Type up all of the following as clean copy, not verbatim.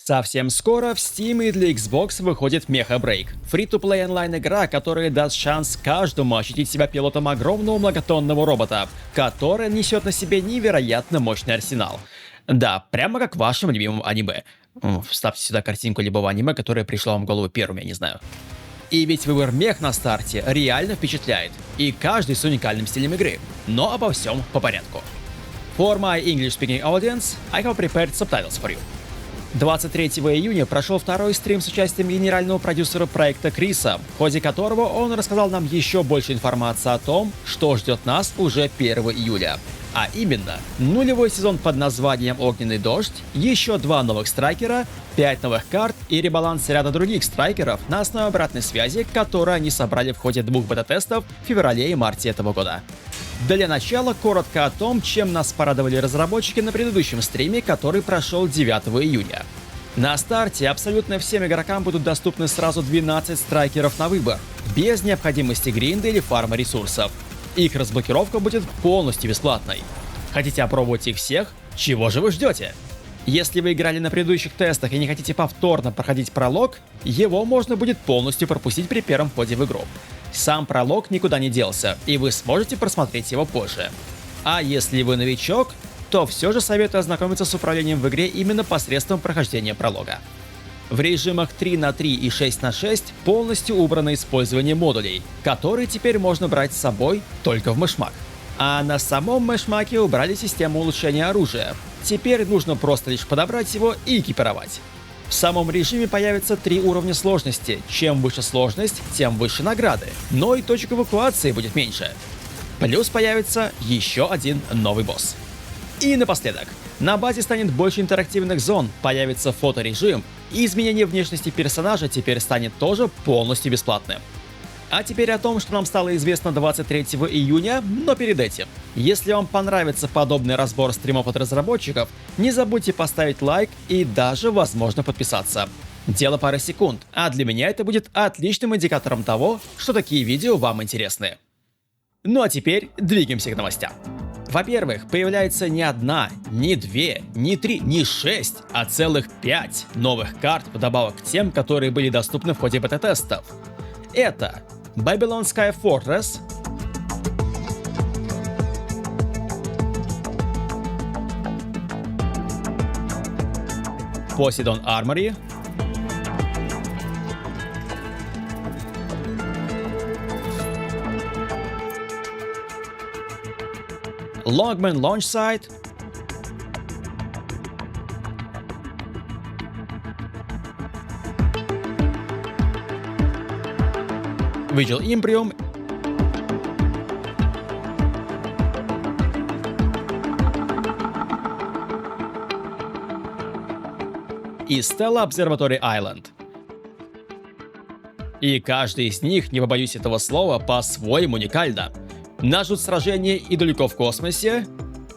Совсем скоро в Steam и для Xbox выходит Mecha Break. Free-to-play онлайн-игра, которая даст шанс каждому ощутить себя пилотом огромного многотонного робота, который несет на себе невероятно мощный арсенал. Да, прямо как в вашем любимом аниме. Вставьте сюда картинку любого аниме, которое пришло вам в голову первым, я не знаю. И ведь выбор мех на старте реально впечатляет, и каждый с уникальным стилем игры. Но обо всем по порядку. For my English-speaking audience, I have prepared subtitles for you. 23 июня прошел второй стрим с участием генерального продюсера проекта Криса, в ходе которого он рассказал нам еще больше информации о том, что ждет нас уже 1 июля. А именно, нулевой сезон под названием «Огненный дождь», еще 2 новых страйкера, 5 новых карт и ребаланс ряда других страйкеров на основе обратной связи, которые они собрали в ходе 2 бета-тестов в феврале и марте этого года. Для начала коротко о том, чем нас порадовали разработчики на предыдущем стриме, который прошел 9 июня. На старте абсолютно всем игрокам будут доступны сразу 12 страйкеров на выбор, без необходимости гринда или фарма ресурсов. Их разблокировка будет полностью бесплатной. Хотите опробовать их всех? Чего же вы ждете? Если вы играли на предыдущих тестах и не хотите повторно проходить пролог, его можно будет полностью пропустить при первом входе в игру. Сам пролог никуда не делся, и вы сможете просмотреть его позже. А если вы новичок, то все же советую ознакомиться с управлением в игре именно посредством прохождения пролога. В режимах 3 на 3 и 6 на 6 полностью убрано использование модулей, которые теперь можно брать с собой только в мэшмак. А на самом мэшмаке убрали систему улучшения оружия. Теперь нужно просто лишь подобрать его и экипировать. В самом режиме появится 3 уровня сложности. Чем выше сложность, тем выше награды. Но и точек эвакуации будет меньше. Плюс появится еще один новый босс. И напоследок. На базе станет больше интерактивных зон, появится фоторежим, и изменение внешности персонажа теперь станет тоже полностью бесплатным. А теперь о том, что нам стало известно 23 июня, но перед этим. Если вам понравится подобный разбор стримов от разработчиков, не забудьте поставить лайк и даже, возможно, подписаться. Дело пары секунд, а для меня это будет отличным индикатором того, что такие видео вам интересны. Ну а теперь двигаемся к новостям. Во-первых, появляется не одна, не 2, не 3, не 6, а целых 5 новых карт вдобавок к тем, которые были доступны в ходе бета-тестов. Это Babylon Sky Fortress, Poseidon Armory, Longman Launch Site, Vigil Imbrium и Stella Observatory Island. И каждый из них, не побоюсь этого слова, по-своему уникально. Нас ждут сражения и далеко в космосе,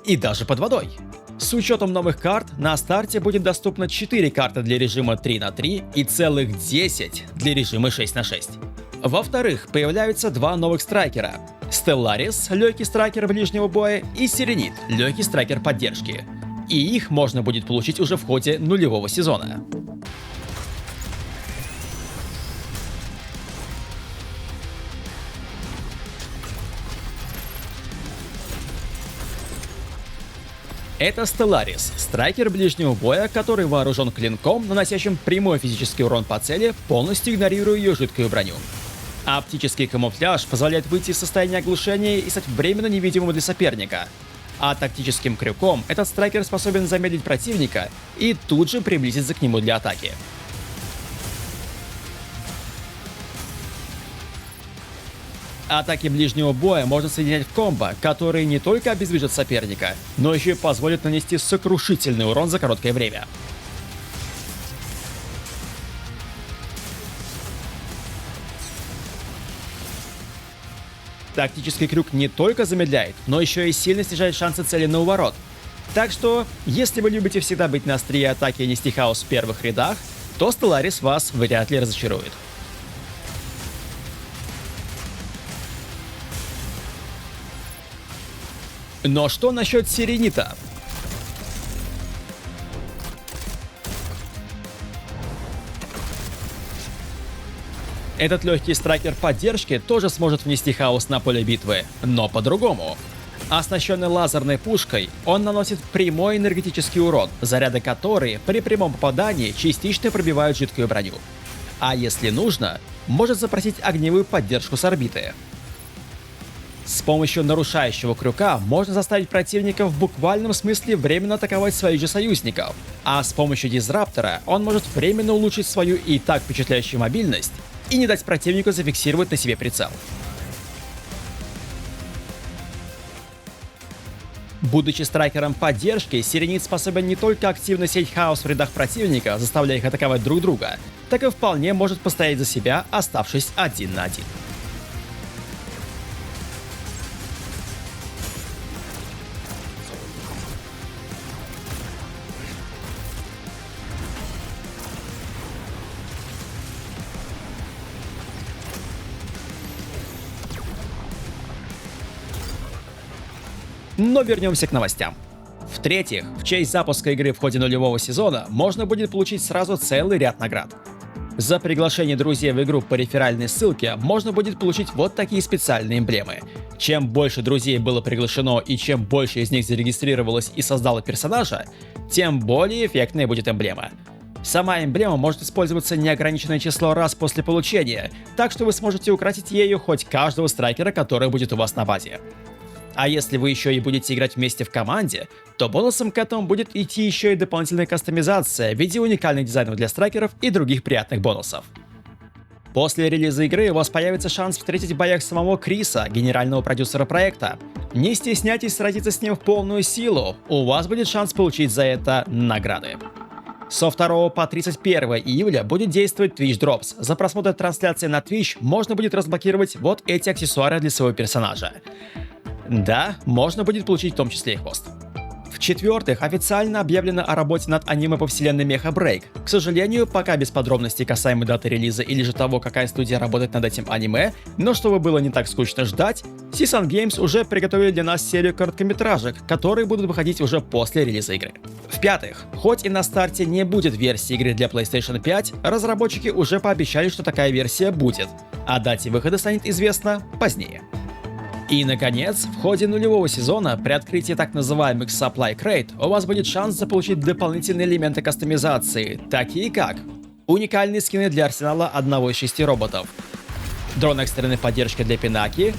и даже под водой. С учетом новых карт, на старте будет доступно 4 карты для режима 3 на 3 и целых 10 для режима 6 на 6. Во-вторых, появляются 2 новых страйкера. Stellaris, легкий страйкер ближнего боя, и Serenit, легкий страйкер поддержки. И их можно будет получить уже в ходе нулевого сезона. Это Stellaris, страйкер ближнего боя, который вооружен клинком, наносящим прямой физический урон по цели, полностью игнорируя ее жидкую броню. Оптический камуфляж позволяет выйти из состояния оглушения и стать временно невидимым для соперника. А тактическим крюком этот страйкер способен замедлить противника и тут же приблизиться к нему для атаки. Атаки ближнего боя можно соединять в комбо, которые не только обездвижат соперника, но еще и позволят нанести сокрушительный урон за короткое время. Тактический крюк не только замедляет, но еще и сильно снижает шансы цели на уворот. Так что, если вы любите всегда быть на острие атаки и нести хаос в первых рядах, то Stellaris вас вряд ли разочарует. Но что насчет Серенита? Этот легкий страйкер поддержки тоже сможет внести хаос на поле битвы, но по-другому. Оснащенный лазерной пушкой, он наносит прямой энергетический урон, заряды которой при прямом попадании частично пробивают жидкую броню. А если нужно, может запросить огневую поддержку с орбиты. С помощью нарушающего крюка можно заставить противника в буквальном смысле временно атаковать своих же союзников, а с помощью дизраптора он может временно улучшить свою и так впечатляющую мобильность и не дать противнику зафиксировать на себе прицел. Будучи страйкером поддержки, Сиренит способен не только активно сеять хаос в рядах противника, заставляя их атаковать друг друга, так и вполне может постоять за себя, оставшись один на один. Но вернемся к новостям. В-третьих, в честь запуска игры в ходе нулевого сезона можно будет получить сразу целый ряд наград. За приглашение друзей в игру по реферальной ссылке можно будет получить вот такие специальные эмблемы. Чем больше друзей было приглашено и чем больше из них зарегистрировалось и создало персонажа, тем более эффектная будет эмблема. Сама эмблема может использоваться неограниченное число раз после получения, так что вы сможете украсить ею хоть каждого страйкера, который будет у вас на базе. А если вы еще и будете играть вместе в команде, то бонусом к этому будет идти еще и дополнительная кастомизация в виде уникальных дизайнов для страйкеров и других приятных бонусов. После релиза игры у вас появится шанс встретить в боях самого Криса, генерального продюсера проекта. Не стесняйтесь сразиться с ним в полную силу, у вас будет шанс получить за это награды. Со 2 по 31 июля будет действовать Twitch Drops. За просмотр трансляции на Twitch можно будет разблокировать вот эти аксессуары для своего персонажа. Да, можно будет получить в том числе и хвост. В-четвертых, официально объявлено о работе над аниме по вселенной Mecha Break. К сожалению, пока без подробностей касаемо даты релиза или же того, какая студия работает над этим аниме, но чтобы было не так скучно ждать, Season Games уже приготовили для нас серию короткометражек, которые будут выходить уже после релиза игры. В-пятых, хоть и на старте не будет версии игры для PlayStation 5, разработчики уже пообещали, что такая версия будет, а дате выхода станет известно позднее. И, наконец, в ходе нулевого сезона при открытии так называемых Supply Crate у вас будет шанс заполучить дополнительные элементы кастомизации, такие как уникальные скины для арсенала одного из 6 роботов, дрон экстренной поддержки для Пинаки,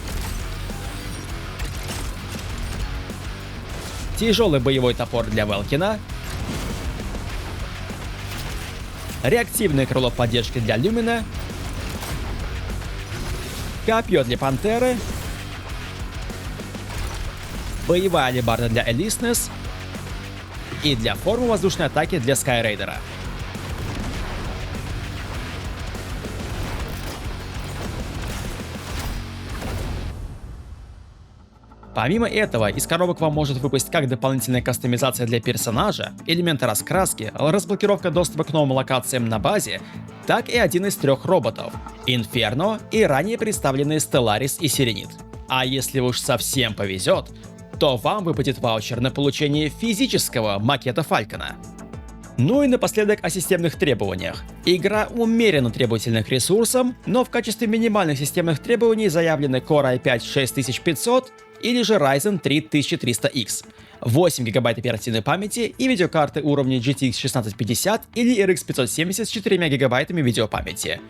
тяжелый боевой топор для Велкина, реактивное крыло поддержки для Люмина, копье для Пантеры, боевая алебарда для Элиснес и для формы воздушной атаки для Скайрейдера. Помимо этого, из коробок вам может выпасть как дополнительная кастомизация для персонажа, элементы раскраски, разблокировка доступа к новым локациям на базе, так и один из 3 роботов — Инферно и ранее представленные Stellaris и Сиренит. А если уж совсем повезет, то вам выпадет ваучер на получение физического макета Фалькона. Ну и напоследок о системных требованиях. Игра умеренно требовательна к ресурсам, но в качестве минимальных системных требований заявлены Core i5 6500 или же Ryzen 3300X, 8 ГБ оперативной памяти и видеокарты уровня GTX 1650 или RX 570 с 4 ГБ видеопамяти.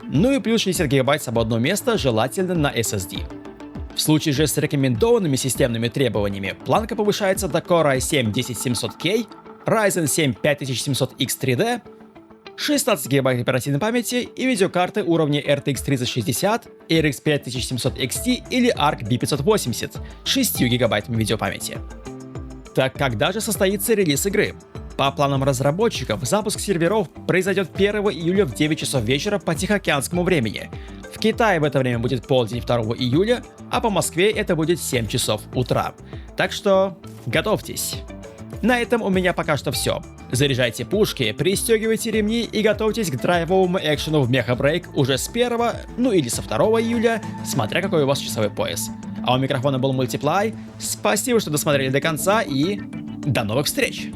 Ну и плюс 60 ГБ свободного места, желательно на SSD. В случае же с рекомендованными системными требованиями планка повышается до Core i7 10700K, Ryzen 7 5700X 3D, 16 ГБ оперативной памяти и видеокарты уровня RTX 3060, RX 5700 XT или ARC B580 с 6 ГБ видеопамяти. Так когда же состоится релиз игры? По планам разработчиков, запуск серверов произойдет 1 июля в 9 часов вечера по тихоокеанскому времени. В Китае в это время будет полдень 2 июля, а по Москве это будет 7 часов утра. Так что готовьтесь. На этом у меня пока что все. Заряжайте пушки, пристегивайте ремни и готовьтесь к драйвовому экшену в Mecha Break уже с 1, ну или со 2 июля, смотря какой у вас часовой пояс. А у микрофона был Multiply. Спасибо, что досмотрели до конца и до новых встреч!